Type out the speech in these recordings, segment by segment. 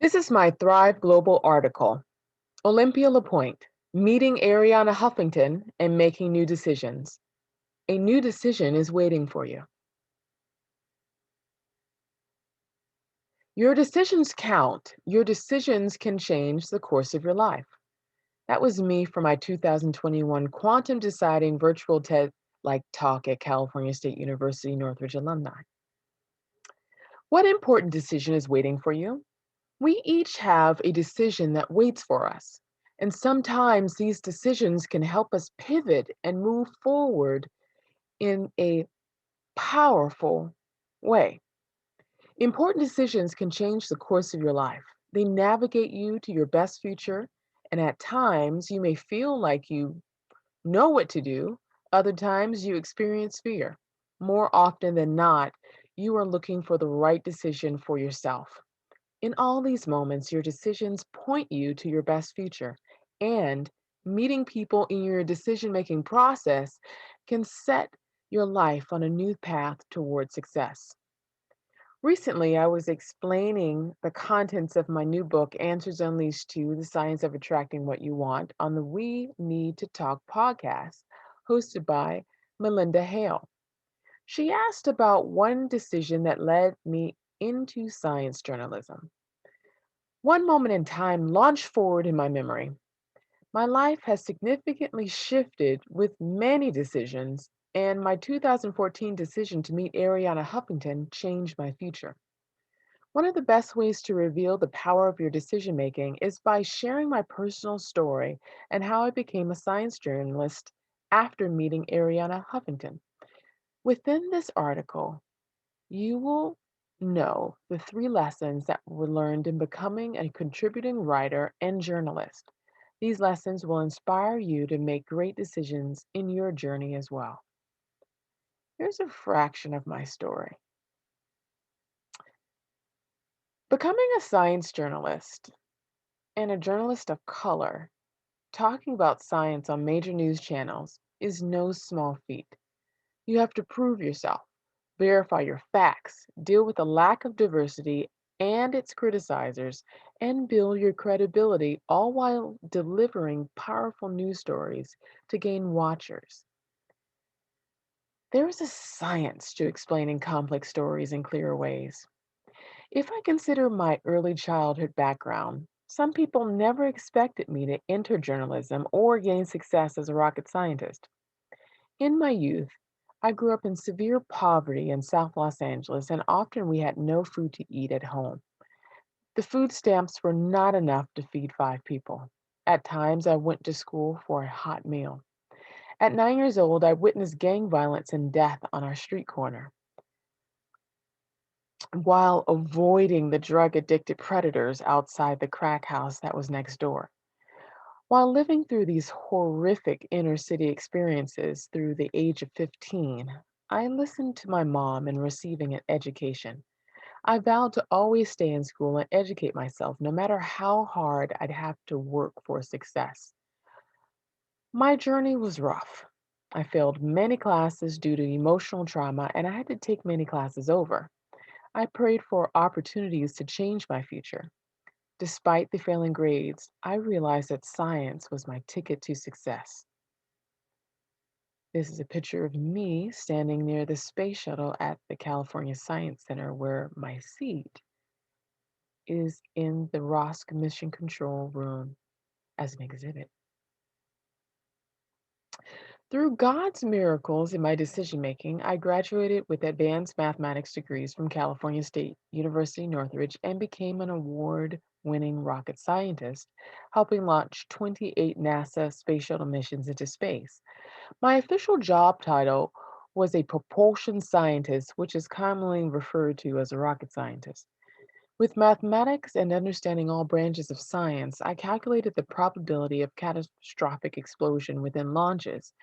This is my Thrive Global article. Olympia LePoint, meeting Arianna Huffington and making new decisions. A new decision is waiting for you. Your decisions count. Your decisions can change the course of your life. That was me for my 2021 Quantum Deciding virtual TED like talk at California State University Northridge alumni. What important decision is waiting for you? We each have a decision that waits for us. And sometimes these decisions can help us pivot and move forward in a powerful way. Important decisions can change the course of your life. They navigate you to your best future. And at times, you may feel like you know what to do. Other times, you experience fear. More often than not, you are looking for the right decision for yourself. In all these moments, your decisions point you to your best future, and meeting people in your decision making process can set your life on a new path toward success. Recently, I was explaining the contents of my new book, Answers Unleashed 2 The Science of Attracting What You Want, on the We Need to Talk podcast, hosted by Melinda Hale. She asked about one decision that led me into science journalism. One moment in time launched forward in my memory. My life has significantly shifted with many decisions, and my 2014 decision to meet Arianna Huffington changed my future. One of the best ways to reveal the power of your decision making is by sharing my personal story and how I became a science journalist after meeting Arianna Huffington. Within this article, you will know the three lessons that were learned in becoming a contributing writer and journalist. These lessons will inspire you to make great decisions in your journey as well. Here's a fraction of my story. Becoming a science journalist and a journalist of color, talking about science on major news channels is no small feat. You have to prove yourself, verify your facts, deal with the lack of diversity and its criticizers, and build your credibility, all while delivering powerful news stories to gain watchers. There is a science to explaining complex stories in clear ways. If I consider my early childhood background, some people never expected me to enter journalism or gain success as a rocket scientist. In my youth, I grew up in severe poverty in South Los Angeles, and often we had no food to eat at home. The food stamps were not enough to feed five people. At times, I went to school for a hot meal. At 9 years old, I witnessed gang violence and death on our street corner while avoiding the drug addicted predators outside the crack house that was next door. While living through these horrific inner city experiences through the age of 15, I listened to my mom in receiving an education. I vowed to always stay in school and educate myself, no matter how hard I'd have to work for success. My journey was rough. I failed many classes due to emotional trauma, and I had to take many classes over. I prayed for opportunities to change my future. Despite the failing grades, I realized that science was my ticket to success. This is a picture of me standing near the space shuttle at the California Science Center, where my seat is in the ROSC Mission Control Room as an exhibit. Through God's miracles in my decision making, I graduated with advanced mathematics degrees from California State University Northridge and became an award winning rocket scientist, helping launch 28 NASA space shuttle missions into space. My official job title was a propulsion scientist, which is commonly referred to as a rocket scientist. With mathematics and understanding all branches of science, I calculated the probability of catastrophic explosion within launches.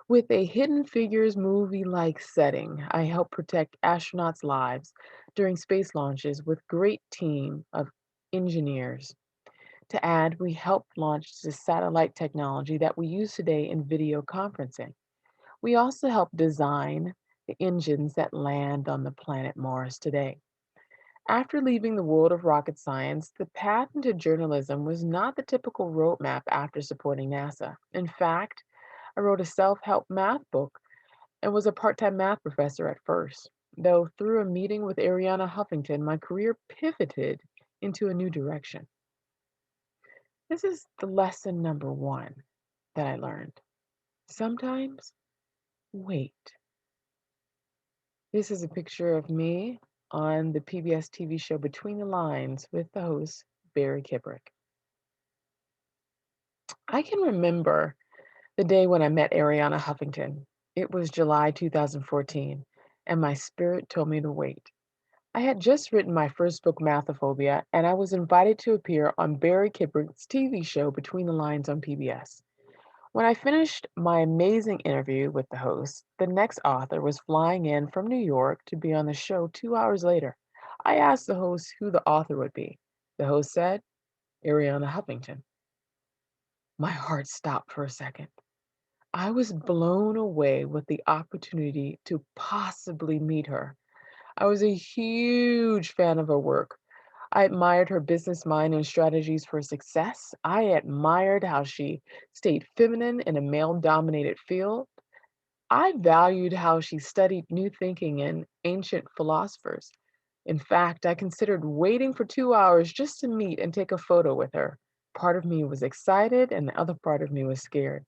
With a Hidden Figures movie-like setting, I help protect astronauts' lives during space launches with great team of engineers. To add, we helped launch the satellite technology that we use today in video conferencing. We also help design the engines that land on the planet Mars today. After leaving the world of rocket science, the path into journalism was not the typical roadmap after supporting NASA. In fact, I wrote a self help math book and was a part time math professor at first, though through a meeting with Arianna Huffington, my career pivoted into a new direction. This is the lesson number one that I learned. Sometimes wait. This is a picture of me on the PBS TV show Between the Lines with the host, Barry Kibrick. I can remember the day when I met Arianna Huffington. It was July 2014, and my spirit told me to wait. I had just written my first book, Mathophobia, and I was invited to appear on Barry Kibrick's TV show Between the Lines on PBS. When I finished my amazing interview with the host, the next author was flying in from New York to be on the show 2 hours later. I asked the host who the author would be. The host said, Arianna Huffington. My heart stopped for a second. I was blown away with the opportunity to possibly meet her. I was a huge fan of her work. I admired her business mind and strategies for success. I admired how she stayed feminine in a male dominated field. I valued how she studied new thinking and ancient philosophers. In fact, I considered waiting for 2 hours just to meet and take a photo with her. Part of me was excited, and the other part of me was scared.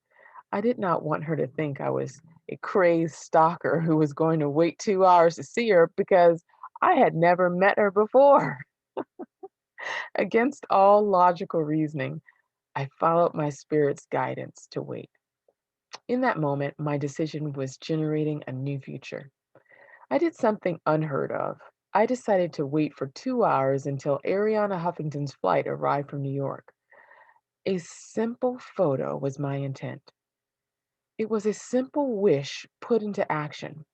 I did not want her to think I was a crazed stalker who was going to wait 2 hours to see her because I had never met her before. Against all logical reasoning, I followed my spirit's guidance to wait. In that moment, my decision was generating a new future. I did something unheard of. I decided to wait for 2 hours until Ariana Huffington's flight arrived from New York. A simple photo was my intent. It was a simple wish put into action.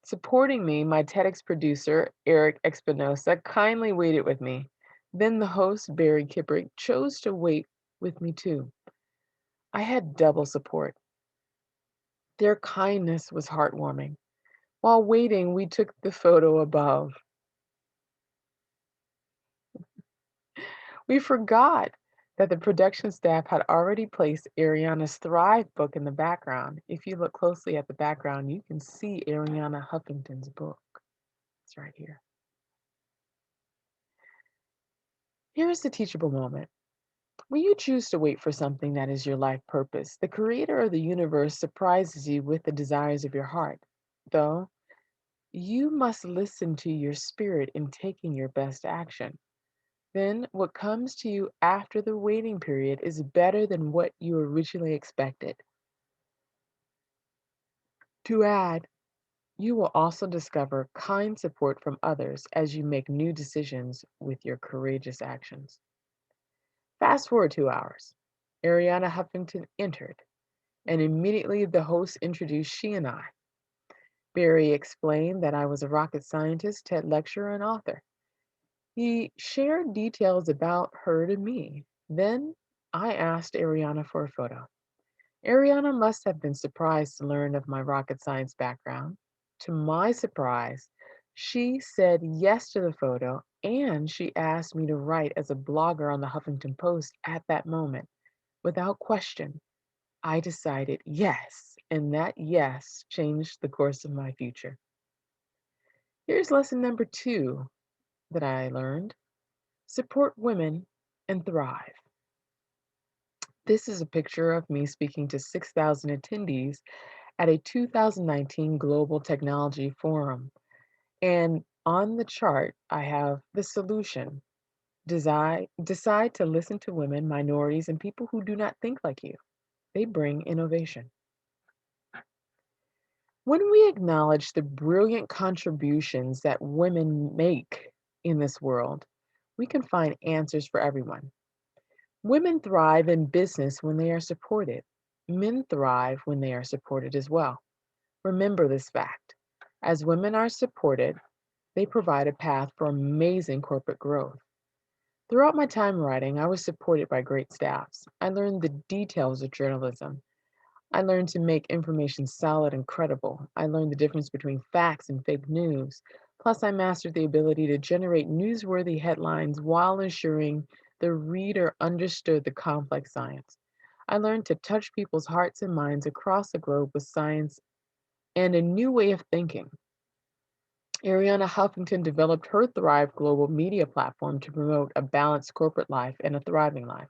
Supporting me, my TEDx producer, Eric Espinosa, kindly waited with me. Then the host, Barry Kibrick, chose to wait with me too. I had double support. Their kindness was heartwarming. While waiting, we took the photo above. We forgot that the production staff had already placed Ariana's Thrive book in the background. If you look closely at the background, you can see Ariana Huffington's book. It's right here. Here's the teachable moment. When you choose to wait for something that is your life purpose, the creator of the universe surprises you with the desires of your heart. Though, you must listen to your spirit in taking your best action. Then, what comes to you after the waiting period is better than what you originally expected. To add, you will also discover kind support from others as you make new decisions with your courageous actions. Fast forward 2 hours. Ariana Huffington entered, and immediately the host introduced she and I. Barry explained that I was a rocket scientist, TED lecturer, and author. He shared details about her to me. Then I asked Ariana for a photo. Ariana must have been surprised to learn of my rocket science background. To my surprise, she said yes to the photo and she asked me to write as a blogger on the Huffington Post at that moment. Without question, I decided yes, and that yes changed the course of my future. Here's lesson number two that I learned: support women and thrive. This is a picture of me speaking to 6,000 attendees at a 2019 Global Technology Forum. And on the chart, I have the solution. Decide to listen to women, minorities, and people who do not think like you. They bring innovation. When we acknowledge the brilliant contributions that women make in this world, we can find answers for everyone. Women thrive in business when they are supported. Men thrive when they are supported as well. Remember this fact. As women are supported, they provide a path for amazing corporate growth. Throughout my time writing, I was supported by great staffs. I learned the details of journalism. I learned to make information solid and credible. I learned the difference between facts and fake news. Plus, I mastered the ability to generate newsworthy headlines while ensuring the reader understood the complex science. I learned to touch people's hearts and minds across the globe with science and a new way of thinking. Arianna Huffington developed her Thrive Global media platform to promote a balanced corporate life and a thriving life.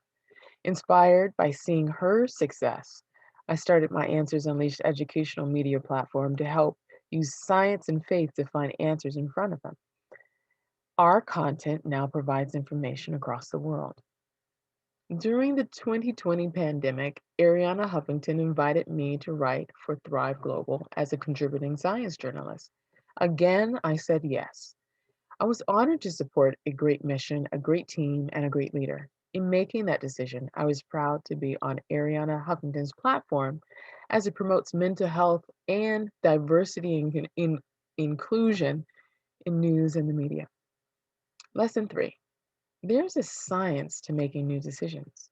Inspired by seeing her success, I started my Answers Unleashed educational media platform to help use science and faith to find answers in front of them. Our content now provides information across the world. During the 2020 pandemic, Arianna Huffington invited me to write for Thrive Global as a contributing science journalist. Again, I said yes. I was honored to support a great mission, a great team, and a great leader. In making that decision, I was proud to be on Arianna Huffington's platform as it promotes mental health and diversity and inclusion in news and the media. Lesson 3. There's a science to making new decisions.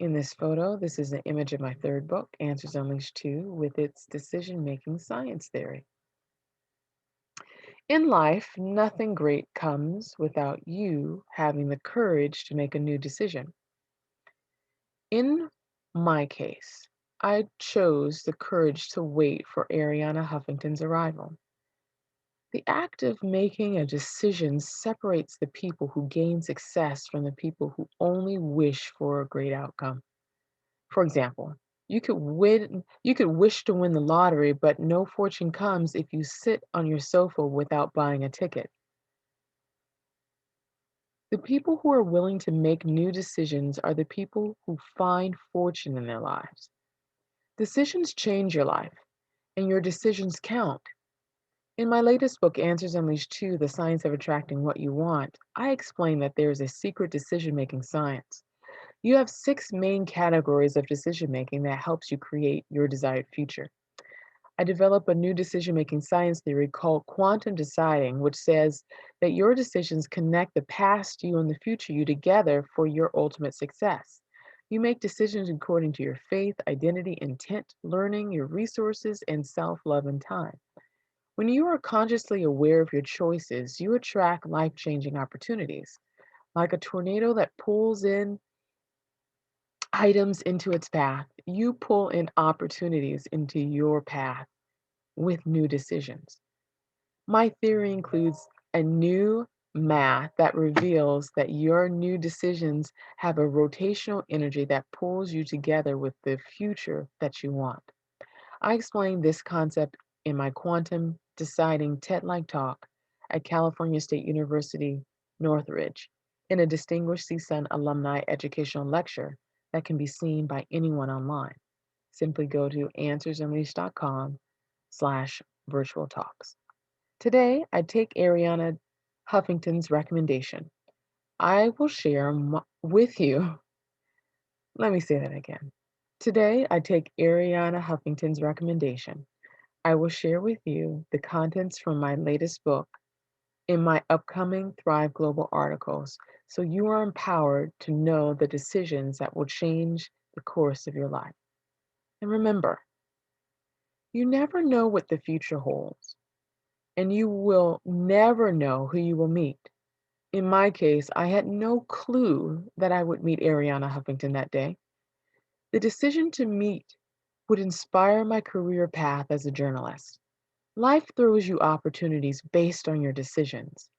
In this photo, this is an image of my third book, Answers Unleashed 2, with its decision-making science theory. In life, nothing great comes without you having the courage to make a new decision. In my case, I chose the courage to wait for Arianna Huffington's arrival. The act of making a decision separates the people who gain success from the people who only wish for a great outcome. For example, you could wish to win the lottery, but no fortune comes if you sit on your sofa without buying a ticket. The people who are willing to make new decisions are the people who find fortune in their lives. Decisions change your life, and your decisions count. In my latest book, Answers Unleashed 2, The Science of Attracting What You Want, I explain that there is a secret decision-making science. You have 6 main categories of decision-making that helps you create your desired future. I develop a new decision-making science theory called quantum deciding, which says that your decisions connect the past you and the future you together for your ultimate success. You make decisions according to your faith, identity, intent, learning, your resources, and self-love and time. When you are consciously aware of your choices, you attract life-changing opportunities. Like a tornado that pulls in items into its path, you pull in opportunities into your path with new decisions. My theory includes a new math that reveals that your new decisions have a rotational energy that pulls you together with the future that you want. I explain this concept in my Quantum Deciding TED-like talk at California State University, Northridge, in a Distinguished CSUN alumni educational lecture that can be seen by anyone online. Simply go to answersunleashed.com/virtual talks. Today, I take Arianna Huffington's recommendation. I will share with you, let me say that again. Today, I take Arianna Huffington's recommendation. I will share with you the contents from my latest book in my upcoming Thrive Global articles so you are empowered to know the decisions that will change the course of your life. And remember, you never know what the future holds, and you will never know who you will meet. In my case, I had no clue that I would meet Arianna Huffington that day. The decision to meet would inspire my career path as a journalist. Life throws you opportunities based on your decisions.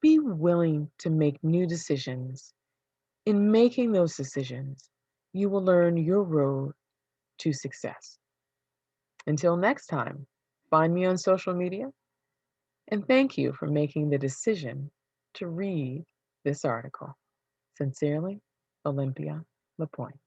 Be willing to make new decisions. In making those decisions, you will learn your road to success. Until next time, find me on social media, and thank you for making the decision to read this article. Sincerely, Olympia LePoint.